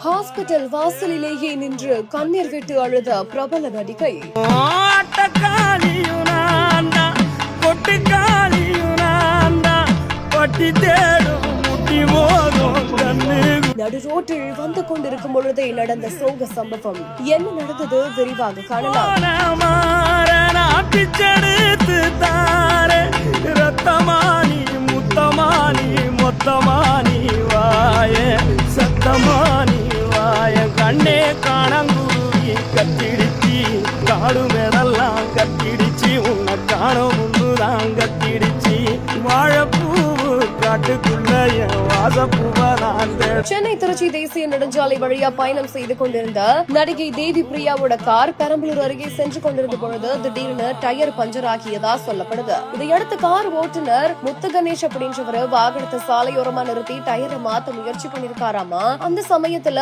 Hospital வாசலிலேயே நின்று கண்ணீர் விட்டு அழுத பிரபல நடிகை. நடு ரோட்டில் வந்து கொண்டிருக்கும் பொழுதே நடந்த சோக சம்பவம். என்ன நடந்தது விரிவாக காணலாம். கண்ணே காணங்குருவி கத்திடுச்சி காடு மேடெல்லாம் கத்திடுச்சி உன்னை காண முன்னுதான் கத்திடுச்சி வாழப்பூவு காட்டுக்குள்ள என் வாசப்பூவதான். சென்னை திருச்சி தேசிய நெடுஞ்சாலை வழியா பயணம் செய்து கொண்டிருந்த நடிகை தேவி பிரியாவோட கார் பெரம்பலூர் அருகே சென்று கொண்டிருந்த பொழுது திடீர்னு டயர் பஞ்சர் ஆகியதா சொல்லப்படுது. இதையடுத்து கார் ஓட்டுநர் முத்து கணேஷ் அப்படின்றவரு வாகனத்தை சாலையோரமா நிறுத்தி டயரை மாத்த முயற்சி பண்ணிருக்காராமா. அந்த சமயத்துல